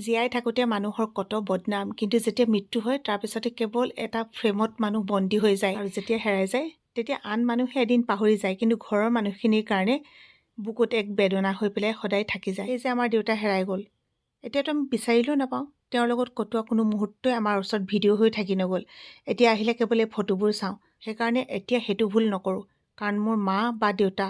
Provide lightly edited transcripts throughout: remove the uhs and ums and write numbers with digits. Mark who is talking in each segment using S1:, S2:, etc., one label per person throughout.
S1: জীয়াই থাকোঁতে মানুহৰ কত বদনাম, কিন্তু যেতিয়া মৃত্যু হয় তাৰপিছতে কেৱল এটা ফ্ৰেমত মানুহ বন্দী হৈ যায়, আৰু যেতিয়া হেৰাই যায় তেতিয়া আন মানুহে এদিন পাহৰি যায়, কিন্তু ঘৰৰ মানুহখিনিৰ কাৰণে বুকুত এক বেদনা হৈ পেলাই সদায় থাকি যায়। এই যে আমাৰ দেউতা হেৰাই গ'ল, এতিয়াতো আমি বিচাৰিলেও নাপাওঁ। তেওঁৰ লগত কটোৱা কোনো মুহূৰ্তই আমাৰ ওচৰত ভিডিঅ' হৈ থাকি নগ'ল। এতিয়া আহিলে কেৱল এই ফটোবোৰ চাওঁ। সেইকাৰণে এতিয়া সেইটো ভুল নকৰোঁ, কাৰণ মোৰ মা বা দেউতা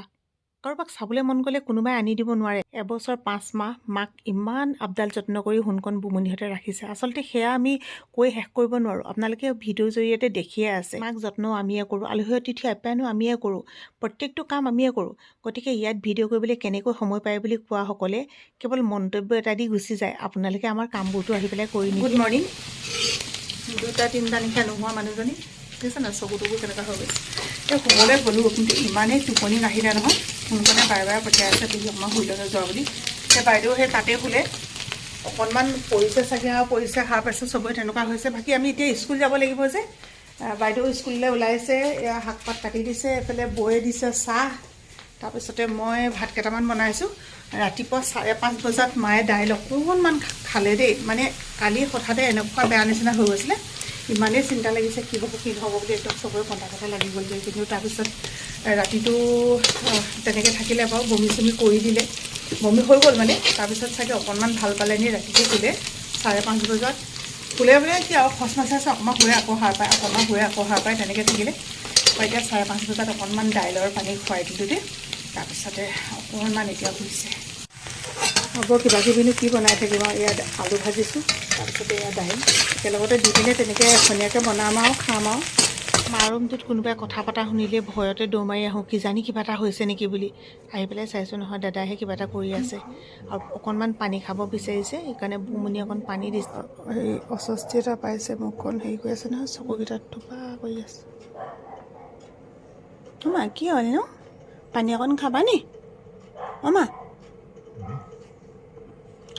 S1: কাৰোবাক চাবলৈ মন গ'লে কোনোবাই আনি দিব নোৱাৰে। এবছৰ 5 মাহ মাক ইমান আপডাল যত্ন কৰি সোণকণ বুমনিহঁতে ৰাখিছে। আচলতে সেয়া আমি কৈ শেষ কৰিব নোৱাৰোঁ। আপোনালোকে ভিডিঅ'ৰ জৰিয়তে দেখিয়ে আছে। মাক যত্ন আমিয়ে কৰোঁ, আলহী অতিথি আপ্যায়নো আমিয়ে কৰোঁ, প্ৰত্যেকটো কাম আমিয়ে কৰোঁ। গতিকে ইয়াত ভিডিঅ' কৰিবলৈ কেনেকৈ সময় পায় বুলি কোৱাসকলে কেৱল মন্তব্য এটা দি গুচি যায়। আপোনালোকে আমাৰ কামবোৰতো আহি পেলাই কৰি নিদিয়ে। Good morning. 2টা 3টা নিশা নোহোৱা মানুহজনী দেখিছে না, চকু টকু কেনেকুৱা হৈ গৈছে। এই শুবলৈ গ'লোঁ, কিন্তু ইমানেই টোপনি নাহিলে নহয়। সোনকালে বাৰে বাৰে পঠিয়াই আছে পেহী অকণমান শুই লৈ যোৱা বুলি। সেই বাইদেউ সেই তাতে শুলে, অকণমান পৰিছে চাগে আৰু পৰিছে, সাৰ পাইছে, চবৰে তেনেকুৱা হৈছে। বাকী আমি এতিয়া স্কুল যাব লাগিব যে, বাইদেউ স্কুললৈ ওলাইছে। এয়া শাক পাত কাটি দিছে, এইফালে বৈয়ে দিছে চাহ, তাৰপিছতে মই ভাত কেইটামান বনাইছোঁ। ৰাতিপুৱা 5:30 বজাত মায়ে দাইল অকণমান খালে দেই। মানে কালি হঠাতে এনেকুৱা বেয়া নিচিনা হৈ গৈছিলে, ইমানেই চিন্তা লাগিছে কি হ'ব বুলি, একদম চবৰে কন্দা কটা লাগি গ'ল যে। কিন্তু তাৰপিছত ৰাতিটো তেনেকৈ থাকিলে বাৰু, বমি চমি কৰি দিলে, বমি হৈ গ'ল মানে। তাৰপিছত চাগে অকণমান ভাল পালে নি, ৰাতিটো শুলে 5:30 বজাত শুলে বোলে কি আৰু খচ মাছে আছে, অকণমান শুৱে আকৌ সাৰ পায়, অকণমান শুৱে আকৌ সাৰ পায়, তেনেকৈ থাকিলে। এতিয়া 5:30 বজাত অকণমান দাইলৰ পানী খুৱাই দিলোঁ দেই। তাৰপিছতে অকণমান এতিয়া শুইছে। হ'ব কিবা কিবিনো কি বনাই থাকিম আৰু। ইয়াত আলু ভাজিছোঁ, তাৰপিছতে এয়া দাইল একেলগতে দি পিনে তেনেকৈ ধুনীয়াকৈ বনাম আৰু খাম আৰু। মাৰ ৰুমটোত কোনোবাই কথা পতা শুনিলে ভয়তে দৌৰ মাৰি আহোঁ, কিজানি কিবা এটা হৈছে নেকি বুলি। আহি পেলাই চাইছোঁ নহয় দাদাইহে কিবা এটা কৰি আছে, আৰু অকণমান পানী খাব বিচাৰিছে, সেইকাৰণে বুমনি অকণ পানী দিছে। হেৰি অস্বস্তি এটা পাইছে, মুখখন হেৰি কৰি আছে নহয়, চকুকেইটাত থোপা কৰি আছে। মা কি হ'ল নো? পানী অকণ খাবা নি? মা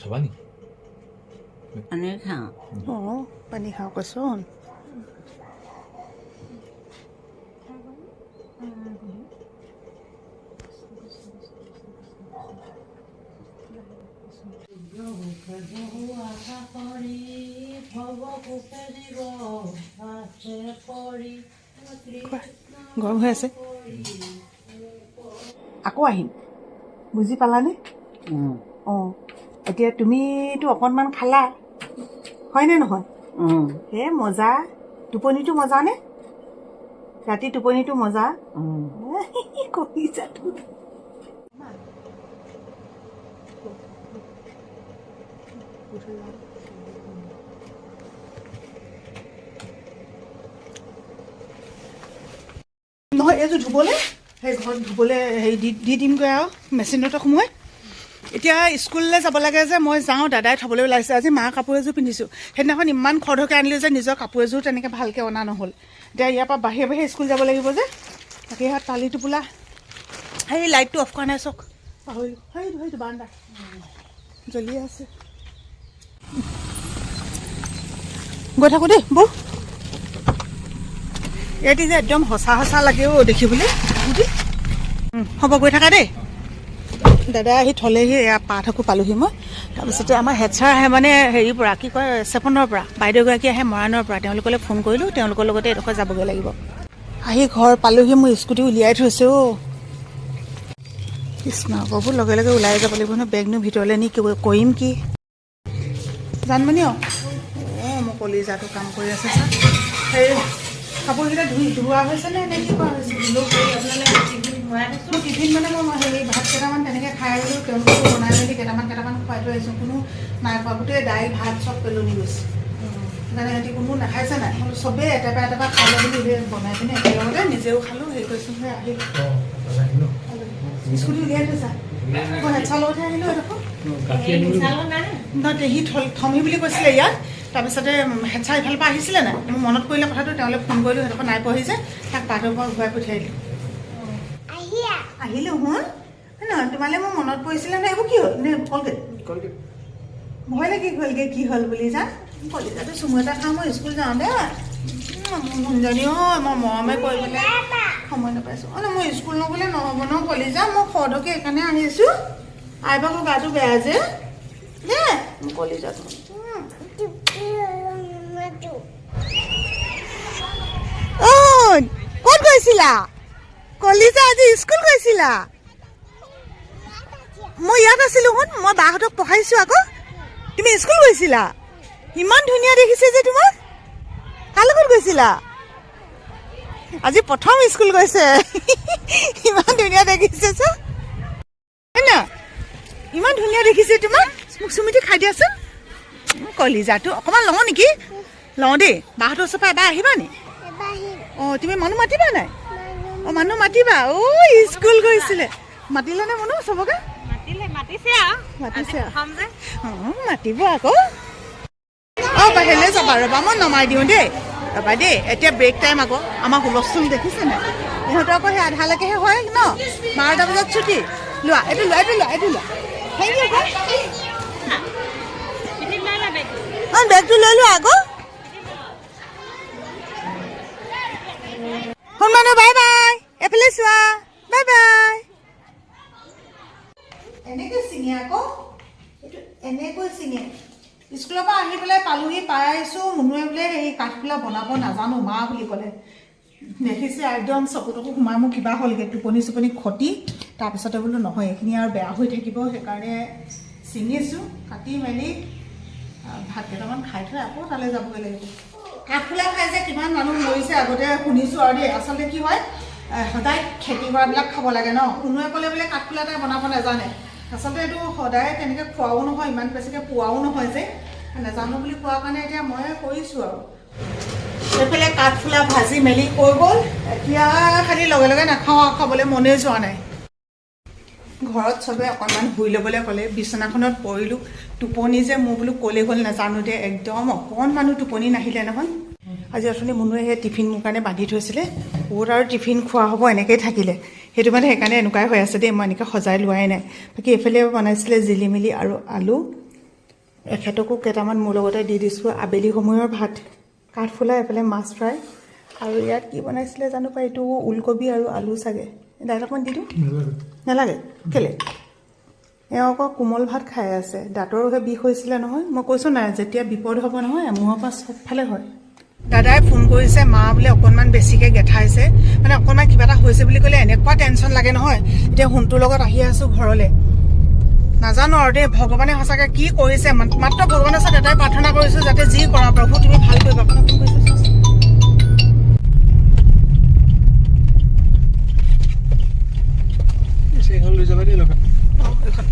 S2: খাবা নি?
S3: পানী খাওঁ।
S1: অঁ পানী খাওঁ কৈছোন। গৰম হৈ আছে, আকৌ আহিম, বুজি পালানে? অঁ এতিয়া তুমিতো অকণমান খালা, হয়নে নহয়? হে মজা, টোপনিটো মজা নে? ৰাতি টোপনিটো মজা। কবিজাটো নহয়, এইযোৰ ধুবলৈ সেই ঘৰত ধুবলৈ হেৰি দি দিমগৈ আৰু মেচিনতে সোমোৱাই। এতিয়া স্কুললৈ যাব লাগে যে, মই যাওঁ, দাদাই থ'বলৈ ওলাইছে। আজি মাৰ কাপোৰ এযোৰ পিন্ধিছোঁ, সেইদিনাখন ইমান খৰধৰকৈ আনিলোঁ যে নিজৰ কাপোৰ এযোৰ তেনেকৈ ভালকৈ অনা নহ'ল। এতিয়া ইয়াৰ পৰা বাহিৰে বাহিৰে স্কুল যাব লাগিব যে, তাকে ইয়াত টালি টোপোলা। সেই লাইটটো অফ কৰা নাই চাওক, পাহৰিলোঁ। সেইটো বাৰান্দা জ্বলি আছে। গৈ থাকোঁ দেই বৌ। ইয়াতে যে একদম সঁচা সঁচা লাগে অ' দেখিবলৈ। হ'ব গৈ থাকা দেই। দাদা আহি থ'লেহি, এয়া পাঠকো পালোহি মই। তাৰপিছতে আমাৰ হেড ছাৰ আহে মানে হেৰিৰ পৰা, কি কয়, চেপনৰ পৰা। বাইদেউগৰাকী আহে মৰাণৰ পৰা। তেওঁলোকলৈ ফোন কৰিলোঁ, তেওঁলোকৰ লগতে এডোখৰ যাবগৈ লাগিব। আহি ঘৰ পালোহি, মোৰ স্কুটি উলিয়াই থৈছে অ'। কৃষ্ণ, বহুত লগে লগে ওলাই যাব লাগিব নহয়, বেগনো ভিতৰলৈ নি কৰিম কি? জানমণি অঁ মোৰ কলিজাটো কাম কৰি আছে ছাৰ। সেই কাপোৰকেইটা ধোৱা হৈছেনে নে কি কৰা হৈছে? টিফিন মানে মই হেৰি ভাত কেইটামান তেনেকৈ খাই আহিলোঁ, তেওঁলোককো বনাই মেলি কেইটামান খুৱাই থৈ আহিছোঁ। কোনো নাই খোৱা, গোটেই দাইল ভাত চব পেলনি গৈছে। সেইকাৰণে সিহঁতি কোনো নাখাইছে নাই, চবেই এটেপা খাই লৈ বুলি বনাই পিনে একেলগতে নিজেও খালোঁ, হেৰি কৰিছোঁ। সেই আহিলোঁ, স্কুটি উলিয়াই থৈছা? মই হেডছাৰ লগতহে আহিলোঁ। নহয় সি থমহি বুলি কৈছিলে ইয়াত। তাৰপিছতে হেডছাৰ ইফালৰ পৰা আহিছিলে নাই, মোৰ মনত পৰিলে কথাটো, তেওঁলোকে ফোন কৰিলোঁ, সিহঁতৰ নাই পঢ়ি যে, তাক বাটৰ পৰা ঘূৰাই পঠিয়াই দিলোঁ। আহিলোঁ শুন নহয়, তোমালৈ মোৰ মনত পৰিছিলে নে? এইবোৰ কি হ'ল নে? কলগেট ভয় লাগি গ'লগৈ কি হ'ল বুলি। যা কলিজাটো চুমু এটা খাওঁ, মই স্কুল যাওঁ দে। মোৰ মুঞ্জনী অ', মই মৰমে কৰিবলৈ সময় নাপাইছোঁ। অঁ মই স্কুল নগ'লে নহ'ব ন কলিজা, মই খৰধৰকৈ এইকাৰণে আহিছোঁ। আইবাকৰ গাটো বেয়া যে দেই।
S3: কলিজাটো
S1: ক'ত গৈছিলা কলিজা আজি স্কুল গৈছিলা মই ইয়াত আছিলোঁ শুন মই বাহঁতক পঢ়াইছোঁ আকৌ তুমি স্কুল গৈছিলা ইমান ধুনীয়া দেখিছে যে তোমাক কাৰ লগত গৈছিলা আজি প্ৰথম স্কুল গৈছে ইমান ধুনীয়া দেখিছে চা হয় না ইমান ধুনীয়া দেখিছে তোমাক মোক চুমিটি খাই দিয়াচোন কলিজাটো অকণমান লওঁ নেকি লওঁ দেই বাহঁতৰ ওচৰৰ পৰা এবাৰ আহিবা নি অঁ তুমি মানুহ মাতিবা নাই অঁ মানুহ মাতিবা স্কুল গৈছিলে মাতিলে নে মানুহ চবকে মাতিছে অঁ মাতিব আকৌ অঁ বাহিৰলৈ যাবা ৰ'বা মই নমাই দিওঁ দেই ৰ'বা দেই এতিয়া ব্ৰেক টাইম আকৌ আমাৰ হুলস্থুল দেখিছে নাই ইহঁতৰ আকৌ সেই আধালৈকেহে হয় ন 12টা বজাত ছুটি লোৱা এইটো লোৱা থেংক ইউ অঁ বেগটো লৈ লোৱা আকৌ শুন মানুহ বাই বাই এফালে চোৱা বাই বাই এনেকৈ চিঙে আকৌ এইটো এনেকৈ চিঙে স্কুলৰ পৰা আহি পেলাই পালোহি পাই আহিছোঁ মুনুৱে বোলে সেই কাঠফুলা বনাব নাজানো মা বুলি ক'লে দেখিছে একদম চকুটো সোমাই মোৰ কিবা হ'লগৈ টোপনি চোপনি খতি তাৰপিছতে বোলো নহয় এইখিনি আৰু বেয়া হৈ থাকিব সেইকাৰণে ছিঙিছোঁ কাটি মেলি ভাত কেইটামান খাই থৈ আকৌ তালৈ যাবগৈ লাগিব কাঠফুলা খাই যে কিমান মানুহ মৰিছে আগতে শুনিছোঁ আৰু দেই আচলতে কি হয় সদায় খেতি কৰাবিলাক খাব লাগে ন কোনোৱে ক'লে বোলে কাঠফুলা এটা বনাব নাজানে আচলতে এইটো সদায় তেনেকৈ খোৱাও নহয় ইমান বেছিকৈ পোৱাও নহয় যে নাজানো বুলি কোৱাৰ কাৰণে এতিয়া মই কৰিছোঁ আৰু এইফালে কাঠফুলা ভাজি মেলি কৈ গ'ল এতিয়া খালি লগে লগে নাখাওঁ আৰু খাবলৈ মনেই যোৱা নাই ঘৰত চবে অকণমান শুই ল'বলৈ ক'লে বিচনাখনত পৰিলোঁ টোপনি যে মোৰ বোলো ক'লে গ'ল নাজানো দে একদম অকণমানো টোপনি নাহিলে নহয় আজি অথনি মুনুৱে সেই টিফিন মোৰ কাৰণে বান্ধি থৈছিলে ক'ত আৰু টিফিন খোৱা হ'ব এনেকৈয়ে থাকিলে সেইটো মানে সেইকাৰণে এনেকুৱাই হৈ আছে দেই মই এনেকৈ সজাই লোৱাই নাই বাকী এইফালে বনাইছিলে জিলিমিলি আৰু আলু এখেতকো কেইটামান মোৰ লগতে দি দিছোঁ আবেলি সময়ৰ ভাত কাঠফুলা এইফালে মাছ ফ্ৰাই আৰু ইয়াত কি বনাইছিলে জানো পাই এইটো ওলকবি আৰু আলু চাগে দাইল অকণমান দি দিওঁ নালাগে কেলৈ এওঁ আকৌ কোমল ভাত খাই আছে দাঁতৰহে বিষ হৈছিলে নহয় মই কৈছোঁ নাই যেতিয়া বিপদ হ'ব নহয় এমুহৰ পৰা চবফালে হয় দাদাই ফোন কৰিছে মা বোলে অকণমান বেছিকৈ গেঠাইছে মানে অকণমান কিবা এটা হৈছে বুলি ক'লে এনেকুৱা টেনশ্যন লাগে নহয় এতিয়া সোণটোৰ লগত আহি আছোঁ ঘৰলৈ নাজানো আৰু দেই ভগৱানে সঁচাকৈ কি কৰিছে মাত্ৰ ভগৱানৰ ওচৰত এটাই প্ৰাৰ্থনা কৰিছোঁ যাতে যি কৰা প্ৰভু তুমি ভাল কৰিবা আপোনাক ফোন কৰিছোঁ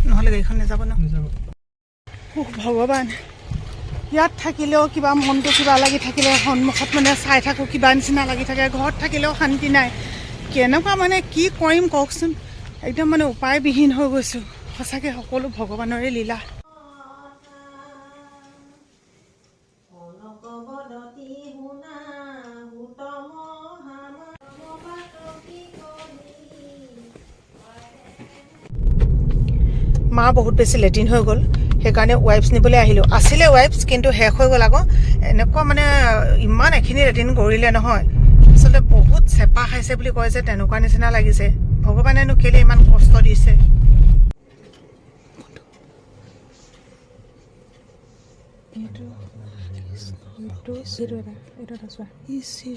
S1: নহ'লে গাড়ীখন নাযাব ন ভগৱান ইয়াত থাকিলেও কিবা মনটো কিবা লাগি থাকিলে সন্মুখত মানে চাই থাকোঁ কিবা নিচিনা লাগি থাকে ঘৰত থাকিলেও শান্তি নাই কেনেকুৱা মানে কি কৰিম কওকচোন একদম মানে উপায়বিহীন হৈ গৈছোঁ সঁচাকৈ সকলো ভগৱানৰে লীলা মা বহুত বেছি লেট্ৰিন হৈ গ'ল সেইকাৰণে ৱাইপছ নিবলৈ আহিলোঁ আছিলে ৱাইপছ কিন্তু শেষ হৈ গ'ল আকৌ এনেকুৱা মানে ইমান এখিনি লেট্ৰিন কৰিলে নহয় আচলতে বহুত চেপা খাইছে বুলি কয় যে তেনেকুৱা নিচিনা লাগিছে ভগৱানেনো কেলৈ ইমান কষ্ট দিছে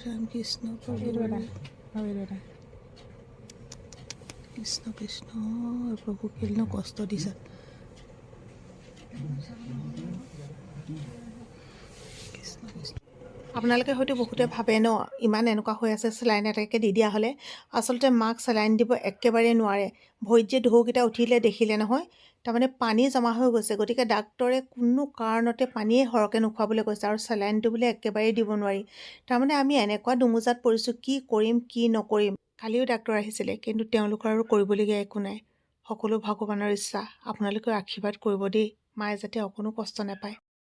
S1: ৰাম কৃষ্ণ কৃষ্ণ কৃষ্ণ প্ৰভু কেলেনো কষ্ট দিছে আপোনালোকে হয়তো বহুতে ভাবে ন ইমান এনেকুৱা হৈ আছে চেলাইন এটাকে দি দিয়া হ'লে আচলতে মাক চেলাইন দিব একেবাৰে নোৱাৰে ভৰিত যে ঢৌকেইটা উঠিলে দেখিলে নহয় তাৰমানে পানী জমা হৈ গৈছে গতিকে ডাক্তৰে কোনো কাৰণতে পানীয়ে সৰহকৈ নোখোৱাবলৈ কৈছে আৰু চেলাইনটো বোলে একেবাৰেই দিব নোৱাৰি তাৰমানে আমি এনেকুৱা দুমোজাত পৰিছোঁ কি কৰিম কি নকৰিম কালিও ডাক্তৰ আহিছিলে কিন্তু তেওঁলোকৰ আৰু কৰিবলগীয়া একো নাই সকলো ভগৱানৰ ইচ্ছা আপোনালোকেও আশীৰ্বাদ কৰিব দেই মায়ে যাতে অকণো কষ্ট নাপায়